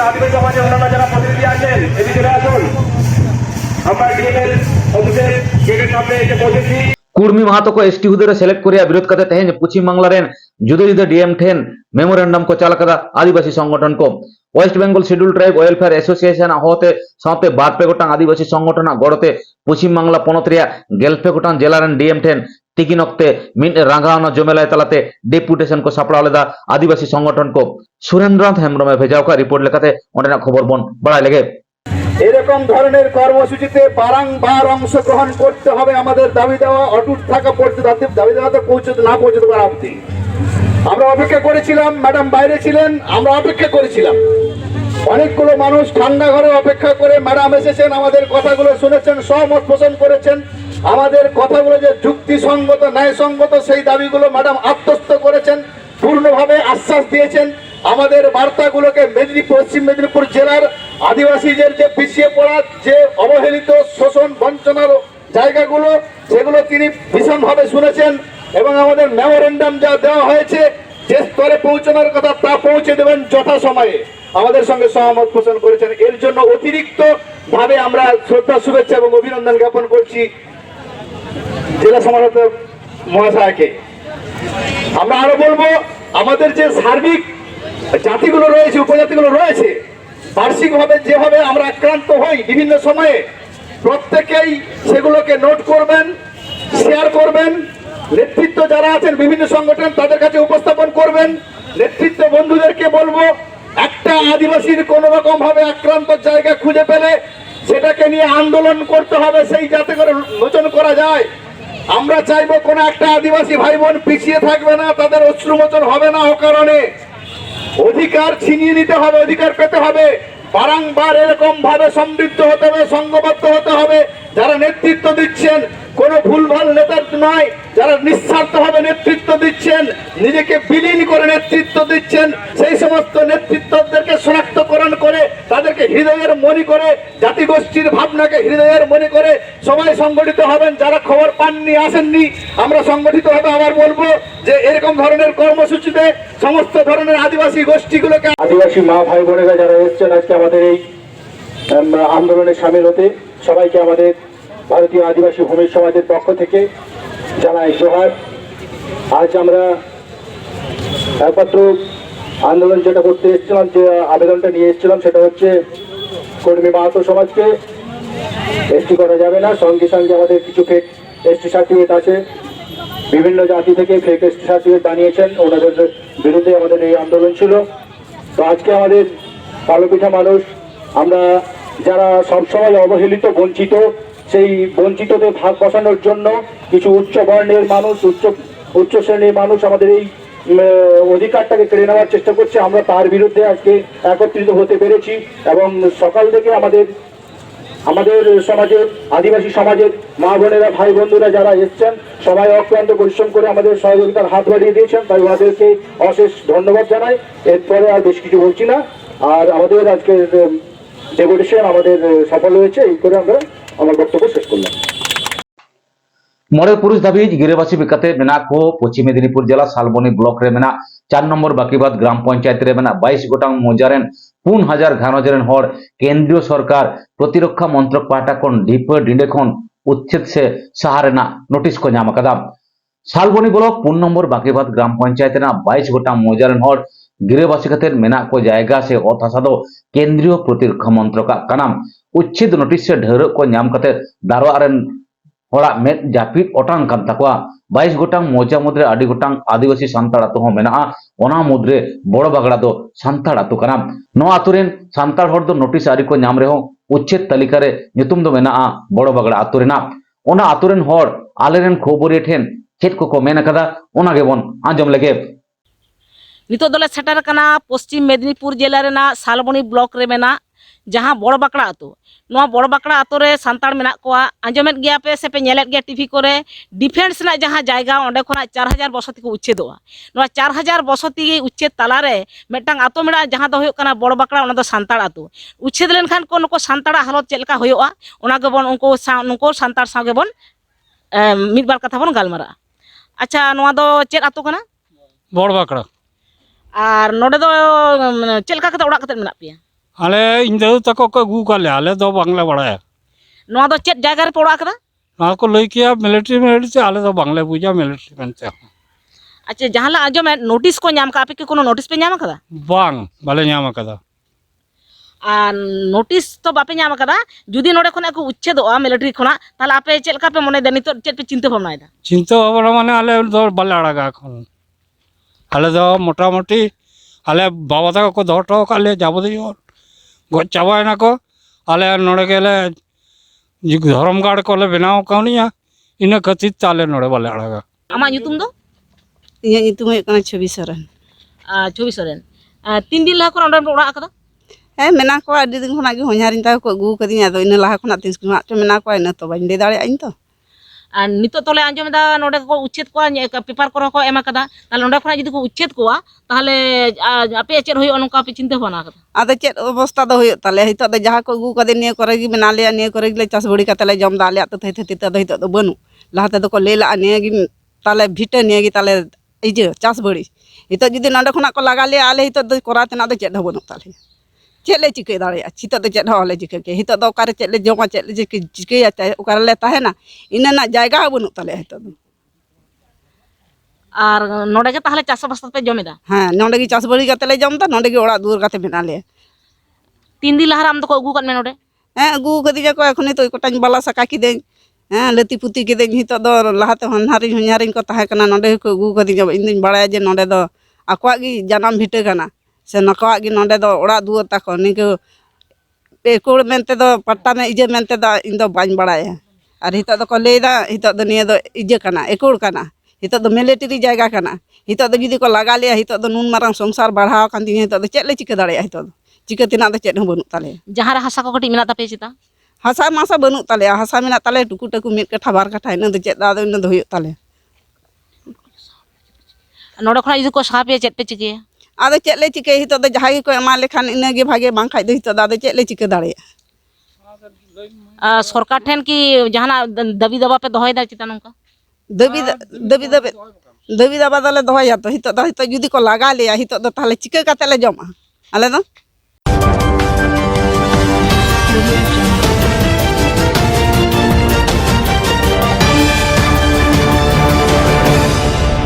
আদিবাসী সমাজের অন্যান্য যারা প্রতিনিধি আছেন এদিকে আসুন। আমরা ডিএমএল অফিসের গেটের সামনে এসে পৌঁছেছি। কুর্মি মাহাতো को एसटी हुदे सेलेक्ट करिया विरोध करते तेहें पश्चिम बांगला रेन जुदे जुदे डीएम ठेन मेमोरेंडम को चालकदा आदिवासी संगठन को west Bengal schedule tribe welfare association होते साथे 12 गोटां आदिवासी संगठन गड़ते पश्चिम बांगला पनत रेया 11 गोटां जिला रेन डीएम ठेन टिकिन अक्ते मिन रांगावना जमेलाय तलाते डेपुटेशन को सापड़ा लेदा आदिवासी संगठन को सुरेंद्रनाथ हेम्ब्रमे भेजाओका रिपोर्ट लेखाते ओंडेना खबर बन बड़ाय लेगे এরকম ধরনের কর্মসূচিতে বারংবার অংশগ্রহণ করতে হবে। আমাদের দাবি দেওয়া অটুট থাকা পর্যন্ত দাবি দেওয়াতে পৌঁছতে না পৌঁছতে পারা অবধি আমরা অপেক্ষা করেছিলাম। ম্যাডাম বাইরে ছিলেন, আমরা অপেক্ষা করেছিলাম। অনেকগুলো মানুষ ঠান্ডা ঘরে অপেক্ষা করে ম্যাডাম এসেছেন, আমাদের কথাগুলো শুনেছেন, সহমত পোষণ করেছেন। আমাদের কথাগুলো যে যুক্তিসঙ্গত ন্যায়সঙ্গত সেই দাবিগুলো ম্যাডাম আত্মস্থ করেছেন, পূর্ণভাবে আশ্বাস দিয়েছেন। আমাদের বার্তাগুলোকে পশ্চিম মেদিনীপুর জেলার আদিবাসীদের যে পিছিয়ে পড়া, যে অবহেলিত, শোষণ বঞ্চনার জায়গাগুলো, সেগুলো তিনি ভীষণভাবে শুনেছেন এবং আমাদের মেমোরেন্ডাম যা দেওয়া হয়েছে যে স্তরে পৌঁছানোর কথা তা পৌঁছে দেবেন যথাসময়ে আমাদের সঙ্গে সহমত পোষণ করেছেন। এর জন্য অতিরিক্ত ভাবে আমরা শ্রদ্ধা, শুভেচ্ছা এবং অভিনন্দন জ্ঞাপন করছি জেলা সমাজক মহাশয়কে। আমরা আরো বলবো, আমাদের যে সার্বিক জাতিগুলো রয়েছে, উপজাতিগুলো রয়েছে, বার্ষিকভাবে যেভাবে আমরা আক্রান্ত হই বিভিন্ন সময়ে, প্রত্যেকেই সেগুলোকে নোট করবেন, শেয়ার করবেন। নেতৃত্ব যারা আছেন বিভিন্ন সংগঠন তাদের কাছে উপস্থাপন করবেন। নেতৃত্ব বন্ধুদেরকে বলবো, একটা আদিবাসীর কোন রকম ভাবে আক্রান্ত জায়গা খুঁজে পেলে সেটাকে নিয়ে আন্দোলন করতে হবে, সেই যাতে করে মোচন করা যায়। আমরা চাইবো কোন একটা আদিবাসী ভাই বোন পিছিয়ে থাকবে না, তাদের অশ্রুমোচন হবে না অকারণে। অধিকার ছিনিয়ে নিতে হবে, অধিকার পেতে হবে। বারংবার এরকম ভাবে সমৃদ্ধ হতে হবে, সংঘবদ্ধ হতে হবে। যারা নেতৃত্ব দিচ্ছেন কোন ভুলভাল নেতার নয়, যারা নিঃস্বার্থভাবে নেতৃত্ব দিচ্ছেন, নিজেকে বিলীন করে নেতৃত্ব দিচ্ছেন, সেই সমস্ত নেতৃত্বদেরকে শনাক্তকরণ করে তাদেরকে হৃদয়ের মনি করে, জাতিগোষ্ঠীর ভাবনাকে হৃদয়ের মনি করে সবাই সংগঠিত হবেন। যারা খবর পাননি, আসেননি, আমরা সংগঠিত হবে। আবার বলবো যে এরকম ধরনের কর্মসূচিতে সমস্ত ধরনের আদিবাসী গোষ্ঠীগুলোকে, আদিবাসী মা ভাই বোনেরা যারা এসছেন আজকে আমাদের এই আন্দোলনে সামিল হতে, সবাইকে আমাদের ভারতীয় আদিবাসী ভূমি সমাজের পক্ষ থেকে জানাই জোহার। আজ আমরা একমাত্র আন্দোলন যেটা করতে এসেছিলাম, যে আবেদনটা নিয়ে এসেছিলাম, সেটা হচ্ছে কর্মী মাহাতো সমাজকে এসটি করা যাবে না। সঙ্গে সঙ্গে আমাদের কিছু ফেক এসটি সার্টিফিকেট আছে, বিভিন্ন জাতি থেকে ফেক এসটি সার্টিফিকেট বানিয়েছেন, ওনাদের বিরুদ্ধে আমাদের এই আন্দোলন ছিল। তো আজকে আমাদের কালোপিঠা মানুষ, আমরা যারা সবসময় অবহেলিত, বঞ্চিত, সেই বঞ্চিতদের ভাগ বসানোর জন্য কিছু উচ্চ বর্ণের মানুষ, উচ্চ শ্রেণীর মানুষ আমাদের এই অধিকারটাকে কেড়ে নেওয়ার চেষ্টা করছে। আমরা তার বিরুদ্ধে আজকে একত্রিত হতে পেরেছি এবং সকাল থেকে আমাদের সমাজের, আদিবাসী সমাজের মা বোনেরা, ভাই বন্ধুরা যারা এসছেন, সবাই অক্লান্ত পরিশ্রম করে আমাদের সহযোগিতার হাত বাড়িয়ে দিয়েছেন, তাই ওনাদেরকে অশেষ ধন্যবাদ জানাই। এরপরে আর বেশি কিছু বলছি না। আর আমাদের আজকের ডেপুটেশন আমাদের সফল হয়েছে। এই করে আমরা আমার বক্তব্য শেষ করলাম। मरे पुरुष दाबी गिरेबासी बिकाते मेना को पश्चिम मेदिनीपुर जिला शालबनी ब्लॉक रे मेना 4 नम्बर बाकीबाद ग्राम पंचायत रे मेना 22 गोटांग मौजारेन 5000 घानोजरेन हर केंद्रीय सरकार प्रतिरक्षा मंत्रक पाटा कोन डिपो डिंडेखन उच्छेद से सहारेना नोटिस को नाम कदा शालबनी ब्लॉक 4 नम्बर बाकीबाद ग्राम पंचायत ना 22 गोटांग मौजारेन हर गिरेबासी खातिर मेना को जायगा से अथासादो केंद्रीय प्रतिरक्षा मंत्रक कानाम उच्छेद नोटिस से ढेर को नाम कते दारवारेन हड़ा मेद जापिद ओटांग कान ताकवा 22 गोटांग मौजा मुद्रे आदि गोटांग आदिवासी सान्ताड़ आतु हो मेना ओना मुद्रे बड़ बागड़ा दो सान्ताड़ आतु काना नो आतुरेन सान्ताड़ हर दो नोटिस आरि को नाम रेहो उच्छेद तालिका रे nyutum दो मेना बड़ बागड़ा आतु रेना ओना आतुरेन हर आलेरेन खबरिया ठेन चेद को मेन कदा ओना गेबन आंजम लेगे नितो दले सेटर कना पश्चिम मेदिनीपुर जिला रेना शालबनी ब्लॉक रे मेना जहाँ बड़ बाकड़ा आतो नोआ बड़ बाकड़ा आतो रे सान्ताड़ मेना कोआ आंजमेत गया पे से पे नेलेत गया टीवी करे डिफेंस ना जहाँ जायगा ओंडे खना 4000 बसती को उच्छेदोआ नोआ 4000 बसती उच्छेद ताला रे मेटांग आतो मेना जहाँ दो होयो कना बड़ बाकड़ा ओना दो सान्ताड़ आतो उच्छेद लेन खान को नको सान्ताड़ा हालत चेलका होयोआ ओना गेबन उनको सान्ताड़ सागे बन मिद बार कथा बन गालमारा। अच्छा नोआ दो चेद आतो कना बड़ बाकड़ा और नोडे दो चेलका कते ओड़ा कते मेना पिया ᱟᱞᱮ ᱤᱧ ᱫᱟᱫᱩ ᱛᱟᱠᱚ ᱠᱚ ᱟᱹᱜᱩ ᱠᱟᱜ ᱞᱮᱭᱟ, ᱟᱞᱮ ᱫᱚ ᱵᱟᱝᱞᱮ ᱵᱟᱲᱟᱭᱟ᱾ ᱱᱚᱣᱟ ᱫᱚ ᱪᱮᱫ ᱡᱟᱭᱜᱟ ᱨᱮ ᱯᱚᱲᱟ ᱠᱟᱫᱟ? ᱱᱚᱣᱟ ᱠᱚ ᱞᱟᱹᱭ ᱠᱮᱭᱟ ᱢᱤᱞᱤᱴᱟᱨᱤ ᱛᱮ, ᱟᱞᱮ ᱫᱚ ᱵᱟᱝᱞᱮ ᱵᱩᱡᱟ ᱢᱤᱞᱤᱴᱟᱨᱤ ᱢᱮᱱᱛᱮ ᱦᱚᱸ᱾ ᱟᱪᱪᱷᱟ, ᱡᱟᱦᱟᱸ ᱞᱮ ᱟᱸᱡᱚᱢᱮᱫ ᱱᱳᱴᱤᱥ ᱠᱚ ᱧᱟᱢ ᱠᱟᱜᱼᱟ, ᱟᱯᱮ কি কোনো নোটিশ পে ᱧᱟᱢ ᱟᱠᱟᱫᱟ? ᱵᱟᱝ, ᱵᱟᱞᱮ ᱧᱟᱢ ᱟᱠᱟᱫᱟ। আর নোটিশ তো বাপে ᱧᱟᱢ ᱟᱠᱟᱫᱟ, ᱡᱩᱫᱤ ᱱᱚᱰᱮ ᱠᱷᱚᱱᱟᱜ ᱠᱚ ᱩচ্ছেᱫᱚᱜᱼᱟ ᱢᱤᱞᱤᱴᱟরি ᱠᱷᱚᱱᱟᱜ, ᱛᱟᱦᱞᱮ ᱟᱯᱮ ᱪᱮᱫ ᱞᱮᱠᱟ ᱯᱮ ᱢᱚᱱᱮᱭᱮᱫᱟ, ᱱᱤᱛᱚᱜ ᱪᱮᱫ ᱯᱮ ᱪᱤᱱᱛᱟᱹ ᱵᱷᱟᱵᱽᱱᱟᱭᱮᱫᱟ? চিন্তা ভাবনা মানে আলে ᱫᱚ ᱵᱟᱞᱮ ᱟᱲᱟᱜᱟ এখন। আলে ᱫᱚ মোটামুটি আলে বাবা তাকে ᱠᱚ ᱫᱚᱦᱚ ᱦᱚᱴᱚ ᱟᱠᱟᱫ ᱞᱮᱭᱟ ᱡᱟᱵᱚᱛᱤᱭᱚ ᱜᱚᱡ ᱪᱟᱵᱟᱭᱮᱱᱟ ᱠᱚ। ᱟᱞᱮ ᱱᱚᱰᱮ ᱜᱮᱞᱮ ᱫᱷᱚᱨᱚᱢ ᱜᱟᱲ ᱠᱚᱞᱮ ᱵᱮᱱᱟᱣ ᱠᱟᱣᱱᱤᱭᱟ, ᱤᱱᱟᱹ ᱠᱷᱟᱹᱛᱤᱨ ᱛᱮ ᱟᱞᱮ ᱱᱚᱰᱮ ᱵᱟᱞᱮ ᱟᱲᱟᱜᱟ। ᱟᱢᱟᱜ ᱧᱩᱛᱩᱢ ᱫᱚ? ᱤᱧᱟᱹᱜ ᱧᱩᱛᱩᱢ ᱦᱩᱭᱩᱜ ᱠᱟᱱᱟ ᱪᱷᱚᱵᱤ ᱥᱚᱨᱮᱱ। ᱪᱷᱚᱵᱤ ᱥᱚᱨᱮᱱ। 3 ᱫᱤᱱ ᱞᱟᱦᱟ ᱠᱷᱚᱱ ᱚᱸᱰᱮ ᱯᱮ ᱚᱲᱟᱜ ᱟᱠᱟᱫᱟ? ᱦᱮᱸ ᱢᱮᱱᱟᱜ ᱠᱚᱣᱟ, ᱟᱹᱰᱤ ᱫᱤᱱ ᱠᱷᱚᱱᱟᱜ ᱜᱮ ᱦᱚᱧᱦᱟᱨᱤᱧ ᱛᱟᱠᱚ ᱠᱚ ᱟᱹᱜᱩ ᱠᱟᱫᱤᱧᱟ, ᱟᱫᱚ ᱤᱱᱟᱹ ᱞᱟᱦᱟ ᱠᱷᱚᱱᱟᱜ ᱛᱤᱥ ᱠᱷᱚᱱᱟᱜ ᱪᱚ ᱢᱮᱱᱟᱜ ᱠᱚᱣᱟ, ᱤᱱᱟᱹ ᱛᱚ ᱵᱟᱹᱧ ᱞᱟᱹᱭ ᱫᱟᱲᱮᱭᱟᱜ ᱟᱹᱧ ᱛᱚ। আর নিতো তলে আঞ্জমেদা নডে কো উচ্ছেদ কোয়া পেপার করে কো এম আকাদা, তাহলে নডে খনা যদি কো উচ্ছেদ কোয়া, তাহলে আপে চেদ হুᱭᱩᱜᱼᱟ ᱱᱚᱝᱠᱟ ᱯᱮ ᱪᱤᱱᱛᱟᱹ ᱵᱷᱟᱵᱽᱱᱟ ᱟᱠᱟᱫᱟ? ᱟᱫᱚ ᱪᱮᱫ ᱚᱵᱚᱥᱛᱟ ᱫᱚ ᱦᱩᱭᱩᱜ ᱛᱟᱞᱮᱭᱟ, ᱱᱤᱛᱚᱜ ᱫᱚ ᱡᱟᱦᱟᱸ ᱠᱚ ᱟᱹᱜᱩ ᱠᱟᱫᱮ ᱱᱤᱭᱟᱹ ᱠᱚᱨᱮ ᱜᱮ ᱢᱮᱱᱟᱜ ᱞᱮᱭᱟ, ᱱᱤᱭᱟᱹ ᱠᱚᱨᱮ ᱜᱮᱞᱮ ᱪᱟᱥ ᱵᱟᱹᱲᱤ ᱠᱟᱛᱮ ᱞᱮ ᱡᱚᱢ ᱫᱟ, ᱟᱞᱮᱭᱟᱜ ᱛᱚ ᱛᱷᱟᱹᱭ ᱛᱷᱟᱹᱛᱤ ᱫᱚ ᱱᱤᱛᱚᱜ ᱫᱚ ᱵᱟᱹᱱᱩᱜ। ᱞᱟᱦᱟ ᱛᱮᱫᱚ ᱠᱚ ᱞᱟᱹᱭ ᱞᱟᱜᱼᱟ ᱱᱤᱭᱟᱹ ᱜᱮ ᱛᱟᱞᱮ ᱵᱷᱤᱴᱟᱹ, ᱱᱤᱭᱟᱹ ᱜᱮ ᱛᱟᱞᱮ ᱤᱭᱟᱹ ᱪᱟᱥ ᱵᱟᱹᱲᱤ। ᱱᱤᱛᱚᱜ ᱡᱩᱫᱤ ᱱᱚᱰᱮ ᱠᱷᱚᱱᱟᱜ ᱠᱚ ᱞᱟᱜᱟ ᱞᱮᱭᱟ, ᱟᱞᱮ ᱱᱤᱛᱚᱜ ᱫᱚ ᱠᱚᱨᱟᱣ ᱛᱮᱱᱟᱜ ᱫᱚ ᱪᱮᱫ ᱦᱚᱸ ᱵᱟᱹᱱᱩᱜ ᱛᱟᱞᱮᱭᱟ। ᱪᱮᱫ ᱞᱮ ᱪᱤᱠᱟᱹ ᱫᱟᱲᱮᱭᱟᱜᱼᱟ, ᱱᱤᱛᱚᱜ ᱫᱚ ᱪᱮᱫ ᱦᱚᱸ ᱵᱟᱞᱮ ᱪᱤᱠᱟᱹ ᱠᱮᱭᱟ। ᱱᱤᱛᱚᱜ ᱫᱚ ᱚᱠᱟᱨᱮ ᱪᱮᱫ ᱞᱮ ᱡᱚᱢᱟ, ᱪᱮᱫ ᱞᱮ ᱪᱤᱠᱟᱹᱭᱟ, ᱚᱠᱟᱨᱮᱞᱮ ᱛᱟᱦᱮᱱᱟ, ᱤᱱᱟᱹ ᱨᱮᱱᱟᱜ ᱡᱟᱭᱜᱟ ᱦᱚᱸ ᱵᱟᱹᱱᱩᱜ ᱛᱟᱞᱮᱭᱟ ᱱᱤᱛᱚᱜ ᱫᱚ। আর নডে গে তাহলে চাষবাস পে জমিদা? ᱦᱮᱸ ᱱᱚᱰᱮ ᱜᱮ ᱪᱟᱥ ᱵᱟᱹᱲᱤ ᱠᱟᱛᱮ ᱞᱮ ᱡᱚᱢ ᱫᱟ, ᱱᱚᱰᱮ ᱜᱮ ᱚᱲᱟᱜ ᱫᱩᱣᱟᱹᱨ ᱠᱟᱛᱮ ᱢᱮᱱᱟᱜ ᱞᱮᱭᱟ। 3 দিন লাহারে আম দোকো আগু কাদ মে নডে? ᱦᱮᱸ ᱟᱹᱜᱩ ᱠᱟᱫᱤᱧᱟ ᱠᱚ, ᱮᱠᱷᱚᱱ ᱱᱤᱛᱚᱜ ᱠᱚᱴᱟᱧ ᱵᱟᱞᱟ ᱥᱟᱠᱟ ᱠᱤᱫᱟᱹᱧ, ᱦᱮᱸ ᱞᱟᱹᱛᱤ ᱯᱩᱛᱤ ᱠᱤᱫᱟᱹᱧ। ᱱᱤᱛᱚᱜ ᱫᱚ ᱞᱟᱦᱟᱛᱮ ᱦᱚᱧᱦᱟᱨᱤᱧ ᱠᱚ ᱛᱟᱦᱮᱸ ᱠᱟᱱᱟ, ᱱᱚᱰᱮ ᱜᱮᱠᱚ ᱟᱹᱜᱩ ᱠᱟᱫᱤᱧᱟ। ᱤᱧ ᱫᱩᱧ ᱵᱟᱲᱟᱭᱟ ᱡᱮ ᱱᱚᱰᱮ ᱫᱚ ᱟᱠᱚᱣᱟᱜ ᱜᱮ ᱡᱟᱱᱟᱢ ᱵᱷᱤᱴᱟᱹ ᱠᱟᱱᱟ, ᱥᱮ ᱱᱩᱠᱩᱣᱟᱜ ᱜᱮ ᱱᱚᱰᱮ ᱫᱚ ᱚᱲᱟᱜ ᱫᱩᱣᱟᱹᱨ ᱛᱟᱠᱚ। ᱱᱤᱝᱠᱟᱹ ᱮᱠᱚᱲ ᱢᱮᱱᱛᱮ ᱫᱚ ᱯᱟᱴᱴᱟ ᱢᱮ ᱤᱭᱟᱹ ᱢᱮᱱᱛᱮ ᱫᱚ ᱤᱧ ᱫᱚ ᱵᱟᱹᱧ ᱵᱟᱲᱟᱭᱟ। ᱟᱨ ᱱᱤᱛᱚᱜ ᱫᱚᱠᱚ ᱞᱟᱹᱭᱫᱟ ᱱᱤᱛᱚᱜ ᱫᱚ ᱱᱤᱭᱟᱹ ᱫᱚ ᱤᱭᱟᱹ ᱠᱟᱱᱟ, ᱮᱠᱚᱲ ᱠᱟᱱᱟ, ᱱᱤᱛᱚᱜ ᱫᱚ ᱢᱤᱞᱤᱴᱟᱨᱤ ᱡᱟᱭᱜᱟ ᱠᱟᱱᱟ। ᱱᱤᱛᱚᱜ ᱫᱚ ᱡᱩᱫᱤ ᱠᱚ ᱞᱟᱜᱟ ᱞᱮᱭᱟ, ᱱᱤᱛᱚᱜ ᱫᱚ ᱱᱩᱱ ᱢᱟᱨᱟᱝ ᱥᱚᱝᱥᱟᱨ ᱵᱟᱲᱦᱟᱣ ᱟᱠᱟᱱ ᱛᱤᱧᱟᱹ, ᱱᱤᱛᱚᱜ ᱫᱚ ᱪᱮᱫ ᱞᱮ ᱪᱤᱠᱟᱹ ᱫᱟᱲᱮᱭᱟᱜᱼᱟ? ᱱᱤᱛᱚᱜ ᱫᱚ ᱪᱤᱠᱟᱹ ᱛᱮᱱᱟᱜ ᱫᱚ ᱪᱮᱫ ᱦᱚᱸ ᱵᱟᱹᱱᱩᱜ ᱛᱟᱞᱮᱭᱟ। ᱡᱟᱦᱟᱸ ᱨᱮ ᱦᱟᱥᱟ ᱠᱚ ᱠᱟᱹᱴᱤᱡ ᱢᱮᱱᱟᱜ ᱛᱟᱯᱮ ᱪᱮᱛᱟ? ᱦᱟᱥᱟ ᱢᱟᱥᱟ ᱵᱟᱹᱱᱩᱜ ᱛᱟᱞᱮᱭᱟ, ᱦᱟᱥᱟ ᱢᱮᱱᱟᱜ ᱛᱟᱞᱮᱭᱟ ᱴᱩᱠᱩ ᱴᱟᱠᱩ 1 ᱠᱟᱴᱷᱟ 2 ᱠᱟᱴᱷᱟ, ᱤᱱᱟᱹ ᱫᱚ ᱪᱮᱫ ᱟᱫᱚ ᱤᱱᱟᱹ ᱫᱚ ᱦᱩᱭᱩᱜ ᱛᱟᱞᱮᱭᱟ। নডে খনা যদি কো সাহা পেয়ে চেদ পে চিকিয়া? ᱟᱫᱚ ᱪᱮᱫ ᱞᱮ ᱪᱤᱠᱟᱹᱭᱟ, ᱱᱤᱛᱚᱜ ᱫᱚ ᱡᱟᱦᱟᱸᱭ ᱜᱮᱠᱚ ᱮᱢᱟ ᱞᱮᱠᱷᱟᱱ ᱤᱱᱟᱹᱜᱮ ᱵᱷᱟᱜᱮ, ᱵᱟᱝᱠᱷᱟᱡ ᱫᱚ ᱱᱤᱛᱚᱜ ᱫᱚ ᱟᱫᱚ ᱪᱮᱫ ᱞᱮ ᱪᱤᱠᱟᱹ ᱫᱟᱲᱮᱭᱟᱜᱼᱟ। সরকার ঠেন কি জাহানা দাবি দাবা পে দহয়দা চেতা নংকা? ᱫᱟᱹᱵᱤ ᱫᱟᱵᱟ ᱫᱚᱞᱮ ᱫᱚᱦᱚᱭᱟ ᱛᱚ। ᱱᱤᱛᱚᱜ ᱡᱩᱫᱤ ᱠᱚ ᱞᱟᱜᱟ ᱞᱮᱭᱟ, ᱱᱤᱛᱚᱜ ᱫᱚ ᱛᱟᱦᱞᱮ ᱪᱤᱠᱟᱹ ᱠᱟᱛᱮ ᱞᱮ ᱡᱚᱢᱟ ᱟᱞᱮ ᱫᱚ?